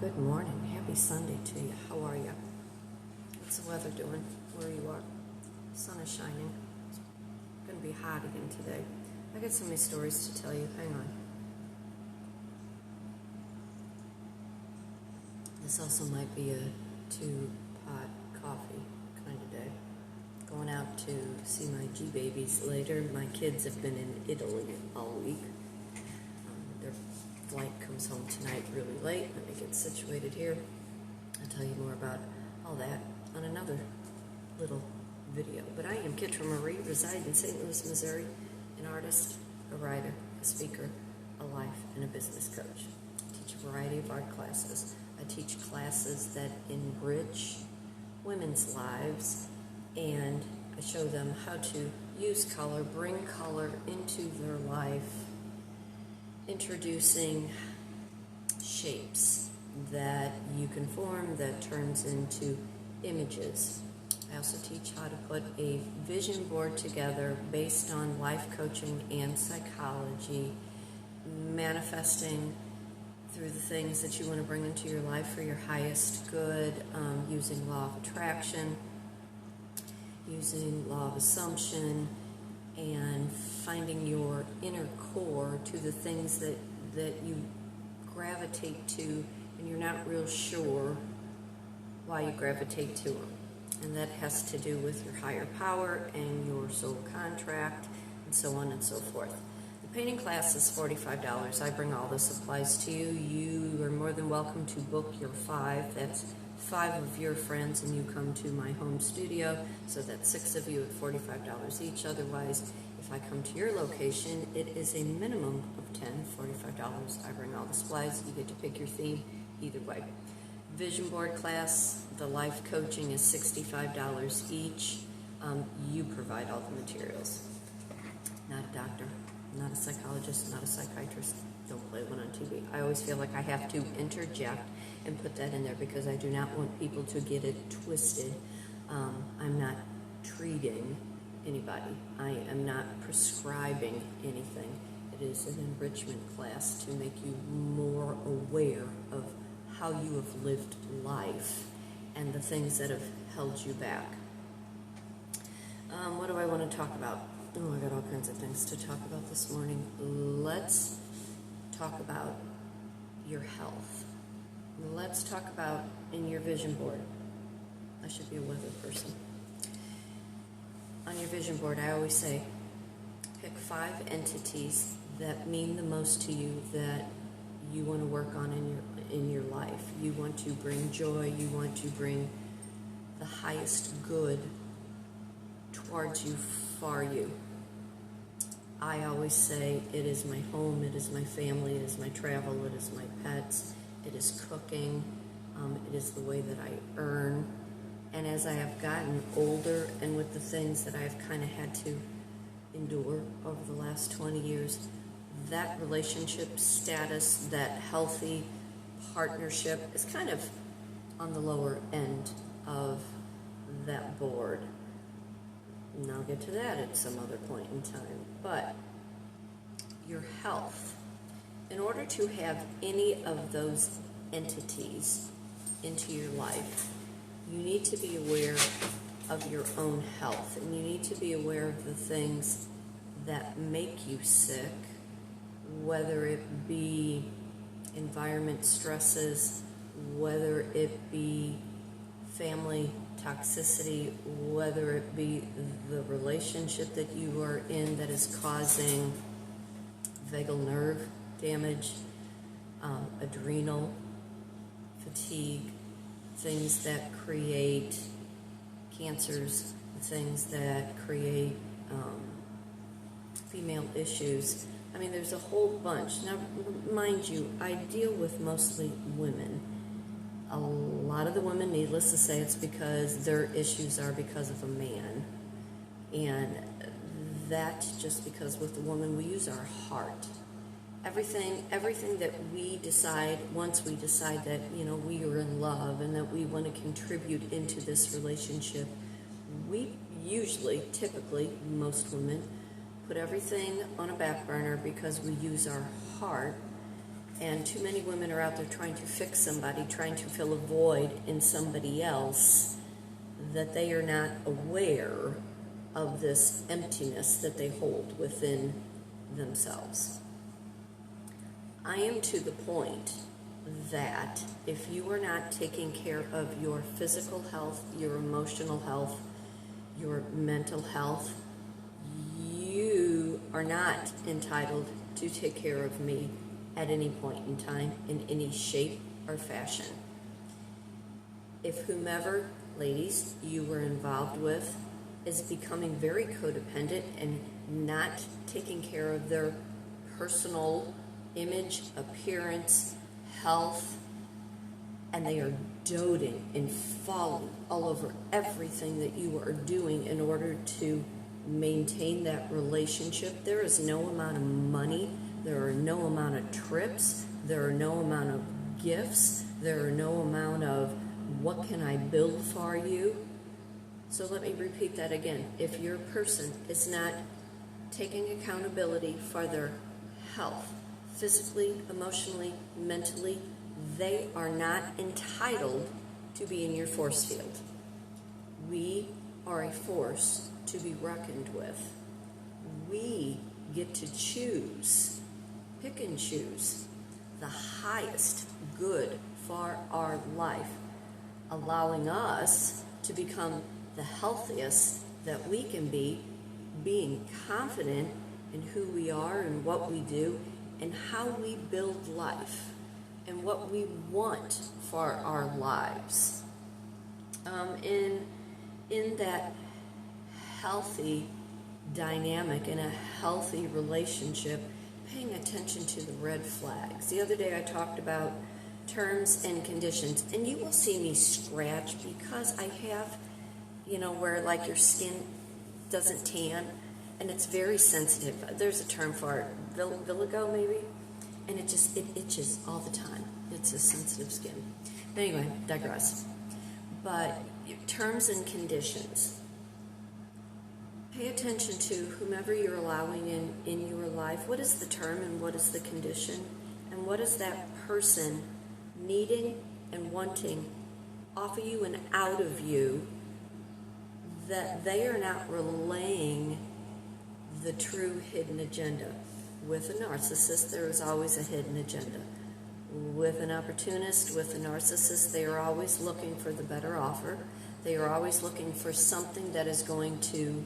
Good morning. Happy Sunday to you. How are you? What's the weather doing where you are? Sun is shining. It's going to be hot again today. I got so many stories to tell you. Hang on. This also might be a 2-pot coffee kind of day. Going out to see my G-babies later. My kids have been in Italy all week. Their flight comes home tonight really late. Let me get situated here. I'll tell you more about all that on another little video. But I am Kitryn Marie, reside in St. Louis, Missouri, an artist, a writer, a speaker, a life, and a business coach. I teach a variety of art classes. I teach classes that enrich women's lives, and I show them how to use color, bring color into their life, introducing shapes that you can form that turns into images. I also teach how to put a vision board together based on life coaching and psychology, manifesting through the things that you want to bring into your life for your highest good, using law of attraction, using law of assumption, and finding your inner core to the things that you gravitate to and you're not real sure why you gravitate to them. And that has to do with your higher power and your soul contract and so on and so forth. The painting class is $45. I bring all the supplies to you. You are more than welcome to book your 5. That's 5 of your friends, and you come to my home studio, so that's 6 of you at $45 each. Otherwise, if I come to your location, it is a minimum of $45. I bring all the supplies. You get to pick your theme either way. Vision board class, the life coaching is $65 each. You provide all the materials. Not a doctor, not a psychologist, not a psychiatrist. Don't play one on TV. I always feel like I have to interject and put that in there because I do not want people to get it twisted. I'm not treating anybody. I am not prescribing anything. It is an enrichment class to make you more aware of how you have lived life and the things that have held you back. What do I want to talk about? Oh, I got all kinds of things to talk about this morning. Let's talk about your health. Let's talk about in your vision board. I should be a weather person. On your vision board, I always say, pick 5 entities that mean the most to you that you want to work on in your life. You want to bring joy. You want to bring the highest good towards you, for you. I always say it is my home, it is my family, it is my travel, it is my pets, it is cooking, it is the way that I earn. And as I have gotten older and with the things that I've kind of had to endure over the last 20 years, that relationship status, that healthy partnership is kind of on the lower end of that board. And I'll get to that at some other point in time. But your health, in order to have any of those entities into your life, you need to be aware of your own health, and you need to be aware of the things that make you sick, whether it be environment stresses, whether it be family toxicity, whether it be the relationship that you are in that is causing vagal nerve damage, adrenal fatigue, things that create cancers, things that create female issues. I mean, there's a whole bunch. Now, mind you, I deal with mostly women. A lot of the women, needless to say, it's because their issues are because of a man. And that's just because with the woman, we use our heart. Everything that we decide, once we decide that, we are in love and that we want to contribute into this relationship, we usually, typically, most women, put everything on a back burner because we use our heart And too many women are out there trying to fix somebody, trying to fill a void in somebody else, that they are not aware of this emptiness that they hold within themselves. I am to the point that if you are not taking care of your physical health, your emotional health, your mental health, you are not entitled to take care of me at any point in time, in any shape or fashion. If whomever, ladies, you were involved with is becoming very codependent and not taking care of their personal image, appearance, health, and they are doting and falling all over everything that you are doing in order to maintain that relationship, there is no amount of money, there are no amount of trips, there are no amount of gifts, there are no amount of what can I build for you. So let me repeat that again. If your person is not taking accountability for their health, physically, emotionally, mentally, they are not entitled to be in your force field. We are a force to be reckoned with. We get to choose, pick and choose the highest good for our life, allowing us to become the healthiest that we can be, being confident in who we are and what we do and how we build life and what we want for our lives. In that healthy dynamic, in a healthy relationship, paying attention to the red flags. The other day I talked about terms and conditions, and you will see me scratch because I have, where like your skin doesn't tan, and it's very sensitive. There's a term for it, vitiligo maybe, and it itches all the time. It's a sensitive skin. But anyway, digress. But terms and conditions. Pay attention to whomever you're allowing in your life. What is the term and what is the condition? And what is that person needing and wanting off of you and out of you that they are not relaying the true hidden agenda? With a narcissist, there is always a hidden agenda. With an opportunist, with a narcissist, they are always looking for the better offer. They are always looking for something that is going to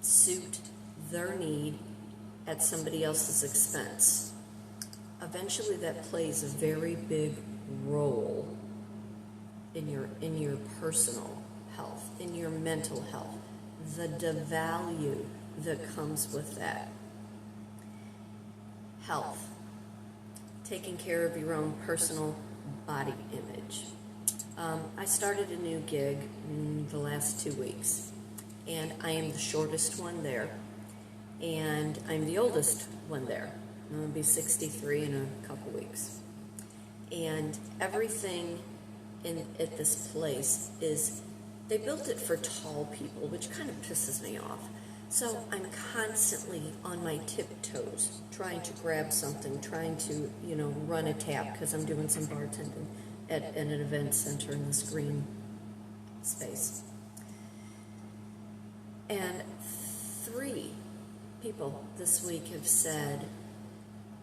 suit their need at somebody else's expense. Eventually, that plays a very big role in your personal health, in your mental health, the devalue that comes with that. Health, taking care of your own personal body image. I started a new gig in the last 2 weeks, and I am the shortest one there, and I'm the oldest one there. I'm going to be 63 in a couple weeks. And everything at this place they built it for tall people, which kind of pisses me off. So I'm constantly on my tiptoes, trying to grab something, trying to, run a tap, because I'm doing some bartending at an event center in this green space. And 3 people this week have said,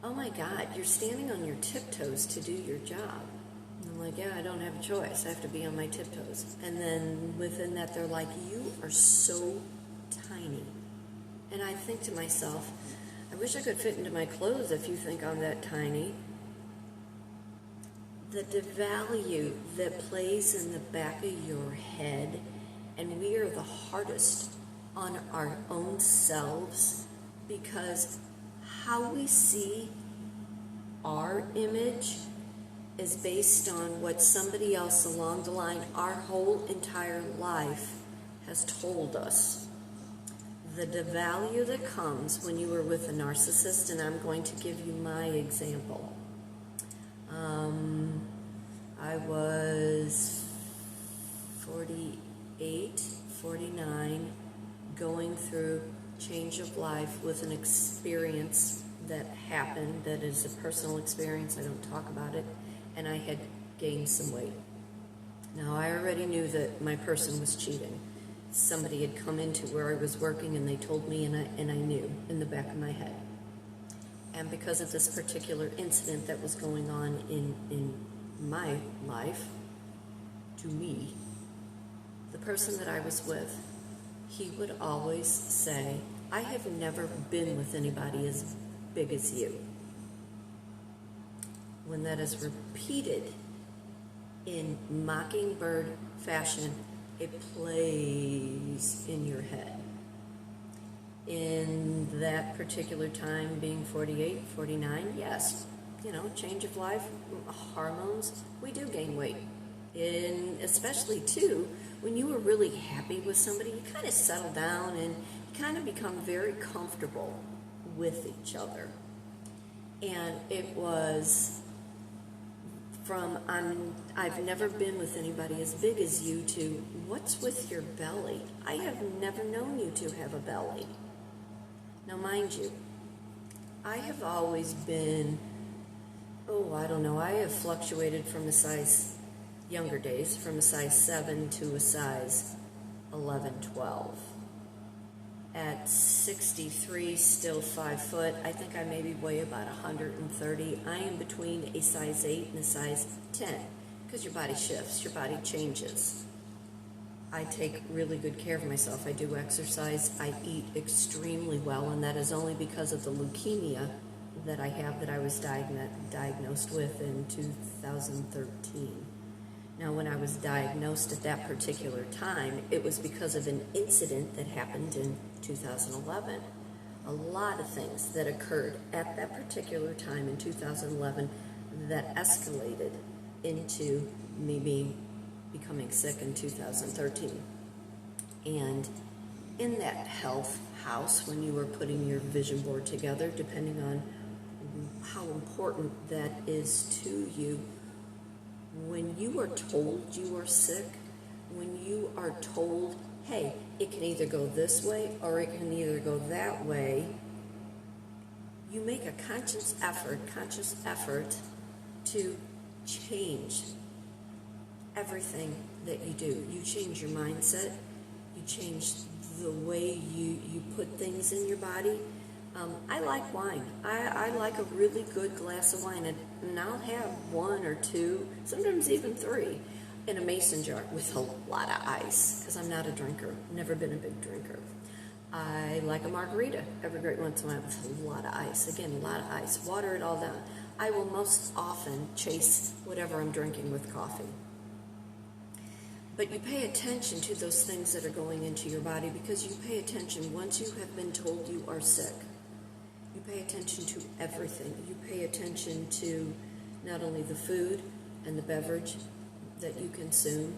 "Oh my God, you're standing on your tiptoes to do your job." And I'm like, yeah, I don't have a choice. I have to be on my tiptoes. And then within that, they're like, "You are so tiny." And I think to myself, I wish I could fit into my clothes if you think I'm that tiny. The devalue that plays in the back of your head, and we are the hardest on our own selves, because how we see our image is based on what somebody else along the line, our whole entire life, has told us. The devalue that comes when you are with a narcissist, and I'm going to give you my example. I was 48, 49, going through change of life with an experience that happened that is a personal experience. I don't talk about it. And I had gained some weight. Now, I already knew that my person was cheating. Somebody had come into where I was working and they told me, and I knew in the back of my head. And because of this particular incident that was going on in my life, to me, the person that I was with, he would always say, I have never been with anybody as big as you. When that is repeated in mockingbird fashion, it plays in your head. In that particular time, being 48, 49, yes, change of life, hormones, we do gain weight. And especially, too, when you were really happy with somebody, you kind of settle down and you kind of become very comfortable with each other. And it was from, I've never been with anybody as big as you, to what's with your belly? I have never known you to have a belly. Now, mind you, I have always been, I have fluctuated from a size, younger days, from a size 7 to a size 11, 12. At 63, still 5 foot, I think I maybe weigh about 130. I am between a size 8 and a size 10, because your body shifts, your body changes. I take really good care of myself. I do exercise. I eat extremely well, and that is only because of the leukemia that I have, that I was diagnosed with in 2013. Now, when I was diagnosed at that particular time, it was because of an incident that happened in 2011. A lot of things that occurred at that particular time in 2011 that escalated into me becoming sick in 2013. And in that health house, when you were putting your vision board together, depending on how important that is to you, when you are told you are sick, when you are told, hey, it can either go this way or it can either go that way, you make a conscious effort to change everything that you do. You change your mindset, you change the way you put things in your body. I like wine. I like a really good glass of wine, and I'll have 1 or 2, sometimes even 3, in a mason jar with a lot of ice, because I'm not a drinker, never been a big drinker. I like a margarita every great once in a while with a lot of ice. Again, a lot of ice. Water it all down. I will most often chase whatever I'm drinking with coffee. But you pay attention to those things that are going into your body, because you pay attention once you have been told you are sick. You pay attention to everything. You pay attention to not only the food and the beverage that you consume,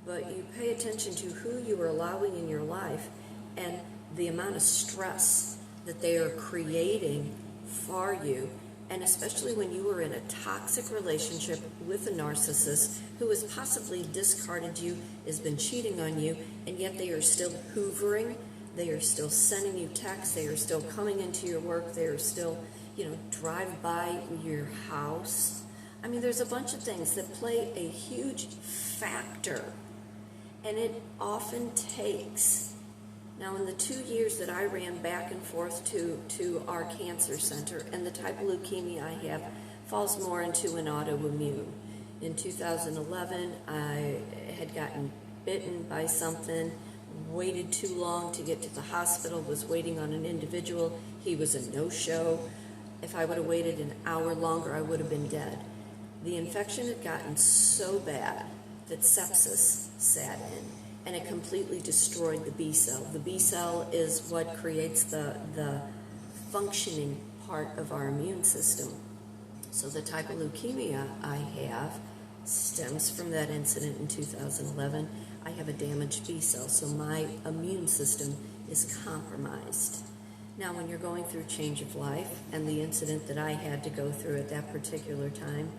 but you pay attention to who you are allowing in your life and the amount of stress that they are creating for you. And especially when you are in a toxic relationship with a narcissist who has possibly discarded you, has been cheating on you, and yet they are still hoovering, they are still sending you texts, they are still coming into your work, they are still, drive by your house. I mean, there's a bunch of things that play a huge factor, and it often takes. Now, in the 2 years that I ran back and forth to our cancer center, and the type of leukemia I have falls more into an autoimmune. In 2011, I had gotten bitten by something, waited too long to get to the hospital, was waiting on an individual. He was a no-show. If I would have waited an hour longer, I would have been dead. The infection had gotten so bad that sepsis set in, and it completely destroyed the B cell. The B cell is what creates the functioning part of our immune system. So the type of leukemia I have stems from that incident in 2011. I have a damaged B cell, so my immune system is compromised. Now, when you're going through change of life, and the incident that I had to go through at that particular time,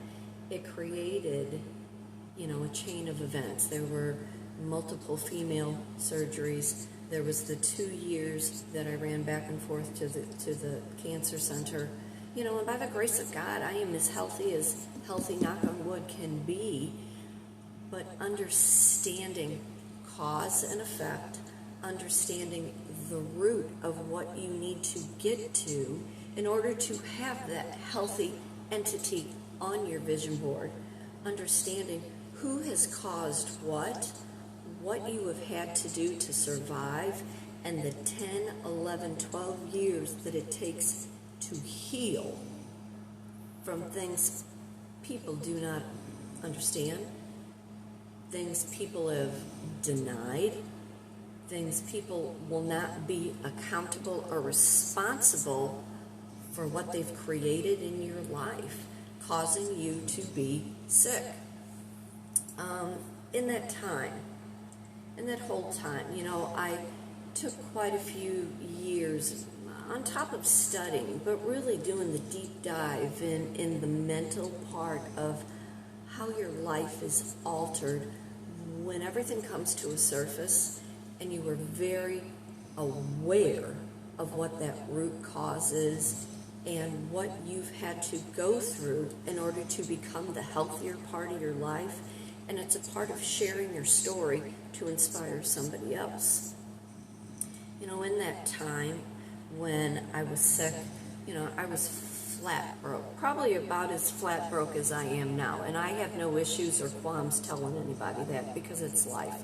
it created, a chain of events. There were multiple female surgeries. There was the 2 years that I ran back and forth to the cancer center. You know, and by the grace of God, I am as healthy, knock on wood, can be. But understanding cause and effect, understanding the root of what you need to get to in order to have that healthy entity on your vision board, understanding who has caused what you have had to do to survive, and the 10, 11, 12 years that it takes to heal from things people do not understand, things people have denied, things people will not be accountable or responsible for what they've created in your life, causing you to be sick. In that whole time, you know, I took quite a few years on top of studying, but really doing the deep dive in the mental part of how your life is altered when everything comes to a surface and you are very aware of what that root cause is and what you've had to go through in order to become the healthier part of your life. And it's a part of sharing your story to inspire somebody else. You know, in that time when I was sick, you know, I was flat broke, probably about as flat broke as I am now. And I have no issues or qualms telling anybody that, because it's life.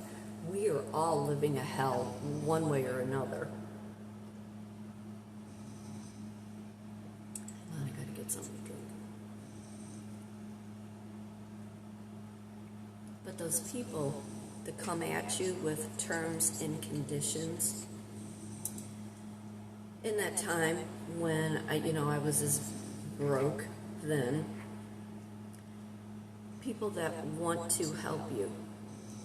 We are all living a hell one way or another. I gotta get something to drink. But those people that come at you with terms and conditions, in that time when I was as broke then, people that want to help you,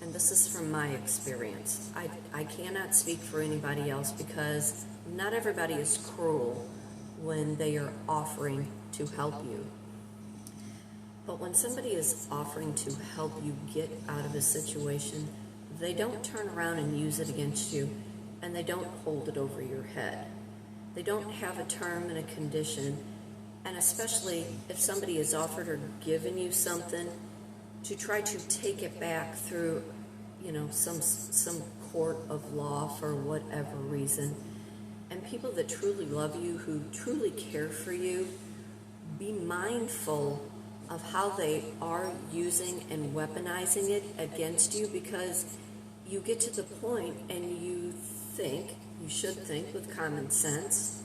and this is from my experience. I cannot speak for anybody else, because not everybody is cruel when they are offering to help you. But when somebody is offering to help you get out of a situation, they don't turn around and use it against you, and they don't hold it over your head. They don't have a term and a condition, and especially if somebody has offered or given you something, to try to take it back through, some court of law for whatever reason. And people that truly love you, who truly care for you, be mindful of how they are using and weaponizing it against you, because you get to the point and you should think with common sense,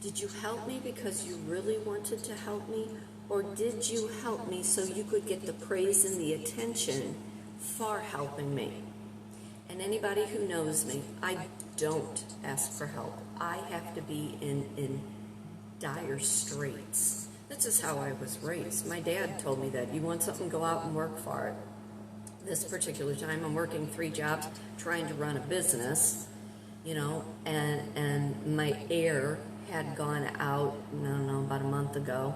did you help me because you really wanted to help me, or did you help me so you could get the praise and the attention for helping me? And anybody who knows me, I don't ask for help. I have to be in dire straits. This is how I was raised. My dad told me that you want something, go out and work for it. This particular time, I'm working 3 jobs, trying to run a business, and my heir had gone out, about a month ago,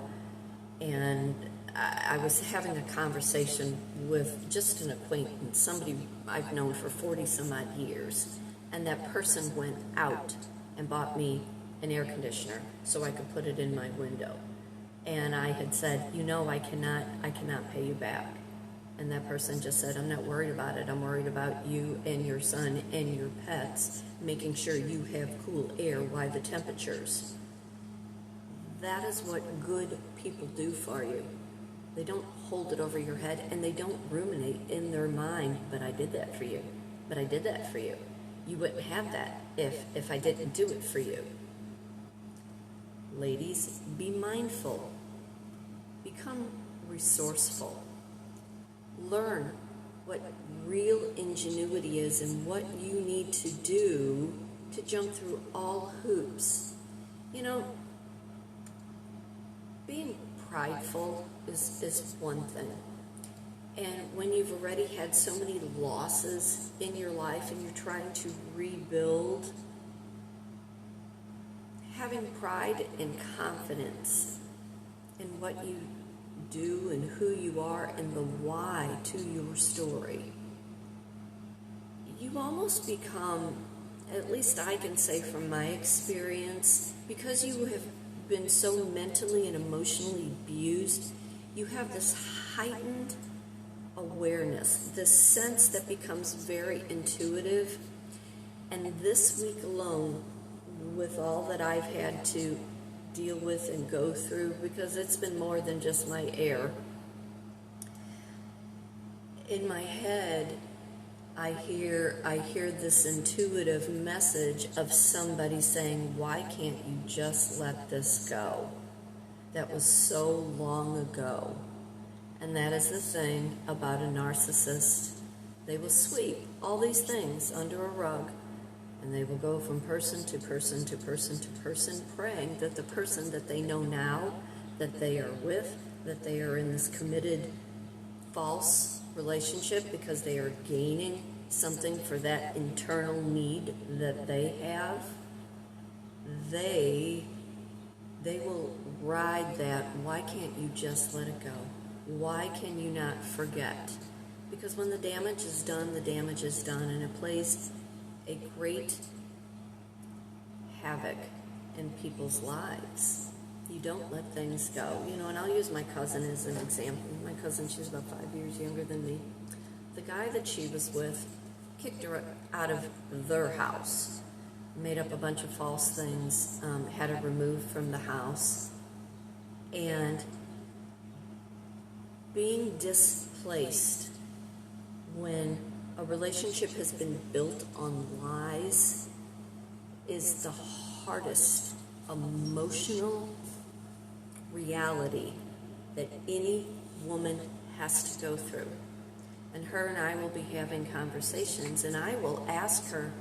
and I was having a conversation with just an acquaintance, somebody I've known for 40 some odd years, and that person went out and bought me an air conditioner so I could put it in my window. And I had said, I cannot pay you back. And that person just said, I'm not worried about it. I'm worried about you and your son and your pets, making sure you have cool air while the temperatures. That is what good people do for you. They don't hold it over your head, and they don't ruminate in their mind, but I did that for you. But I did that for you. You wouldn't have that if I didn't do it for you. Ladies, be mindful. Become resourceful. Learn what real ingenuity is and what you need to do to jump through all hoops. Being prideful is one thing. And when you've already had so many losses in your life and you're trying to rebuild, having pride and confidence in what you do and who you are and the why to your story, you almost become at least I can say from my experience, because you have been so mentally and emotionally abused, you have this heightened awareness, this sense that becomes very intuitive. And this week alone, with all that I've had to deal with and go through, because it's been more than just my air, in my head, I hear this intuitive message of somebody saying, why can't you just let this go? That was so long ago. And that is the thing about a narcissist. They will sweep all these things under a rug, and they will go from person to person to person to person, praying that the person that they know now, that they are with, that they are in this committed false relationship because they are gaining something for that internal need that they have, they will ride that. Why can't you just let it go? Why can you not forget? Because when the damage is done, the damage is done, and it plays a great havoc in people's lives. You don't let things go. And I'll use my cousin as an example. My cousin, she's about 5 years younger than me. The guy that she was with kicked her out of their house, made up a bunch of false things, had her removed from the house, and being displaced when a relationship has been built on lies is the hardest emotional reality that any woman has to go through. And her and I will be having conversations, and I will ask her,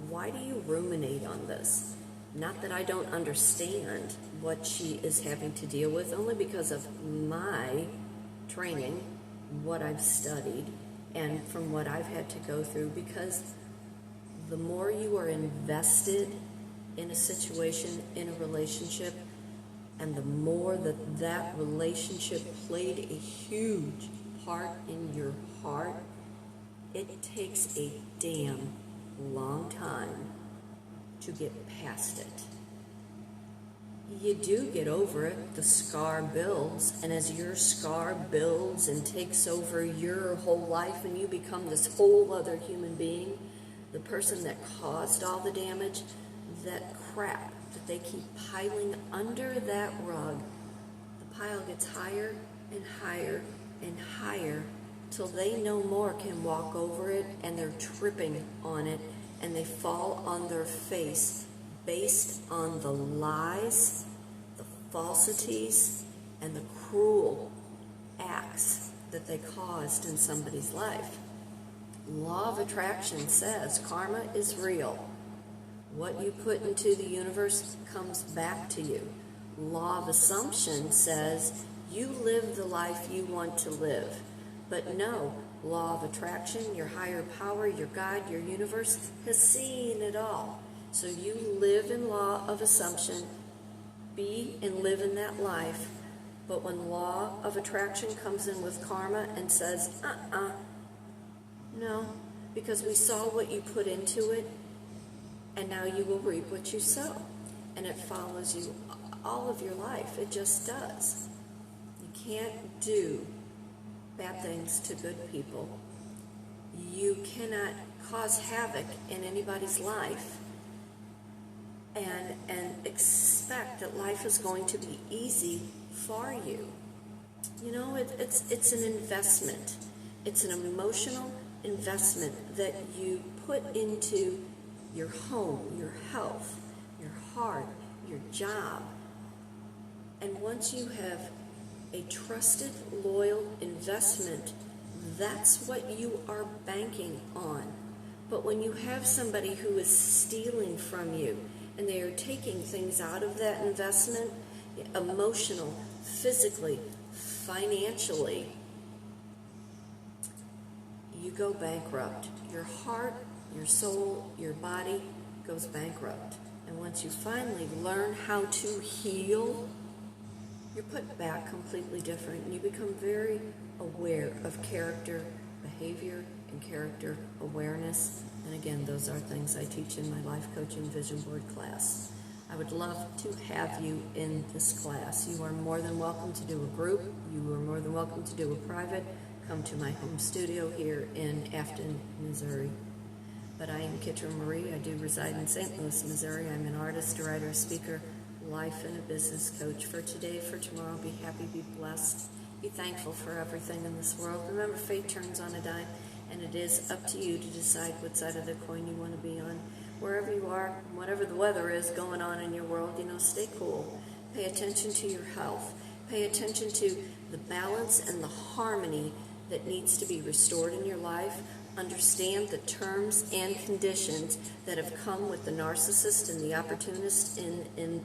why do you ruminate on this? Not that I don't understand what she is having to deal with, only because of my training, what I've studied, and from what I've had to go through, because the more you are invested in a situation, in a relationship, and the more that relationship played a huge part in your heart, it takes a damn long time to get past it. You do get over it, the scar builds, and as your scar builds and takes over your whole life and you become this whole other human being, the person that caused all the damage, that crap that they keep piling under that rug, the pile gets higher and higher and higher till they no more can walk over it, and they're tripping on it, and they fall on their face based on the lies, the falsities, and the cruel acts that they caused in somebody's life. Law of attraction says karma is real. What you put into the universe comes back to you. Law of assumption says you live the life you want to live. But no, law of attraction, your higher power, your God, your universe has seen it all. So you live in law of assumption, be and live in that life. But when law of attraction comes in with karma and says, no, because we saw what you put into it, and now you will reap what you sow. And it follows you all of your life. It just does. You can't do bad things to good people. You cannot cause havoc in anybody's life and expect that life is going to be easy for you. It's an investment. It's an emotional investment that you put into your home, your health, your heart, your job. And once you have a trusted, loyal investment, that's what you are banking on. But when you have somebody who is stealing from you and they are taking things out of that investment, emotional, physically, financially, you go bankrupt. Your heart, your soul, your body goes bankrupt. And once you finally learn how to heal, you're put back completely different. And you become very aware of character, behavior and character awareness. And again, those are things I teach in my life coaching vision board class. I would love to have you in this class. You are more than welcome to do a group. You are more than welcome to do a private. Come to my home studio here in Afton, Missouri. But I am Kitryn Marie. I do reside in St. Louis, Missouri. I'm an artist, a writer, a speaker, life and a business coach. For today, for tomorrow, be happy, be blessed. Be thankful for everything in this world. Remember, fate turns on a dime, and it is up to you to decide what side of the coin you want to be on. Wherever you are, whatever the weather is going on in your world, stay cool. Pay attention to your health. Pay attention to the balance and the harmony that needs to be restored in your life. Understand the terms and conditions that have come with the narcissist and the opportunist in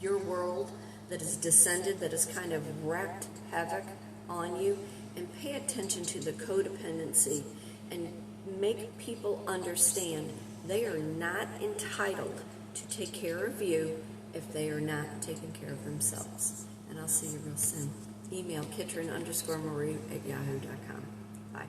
your world that has descended, that has kind of wreaked havoc on you. And pay attention to the codependency and make people understand they are not entitled to take care of you if they are not taking care of themselves. And I'll see you real soon. Email Kitryn_Marie@yahoo.com. Bye.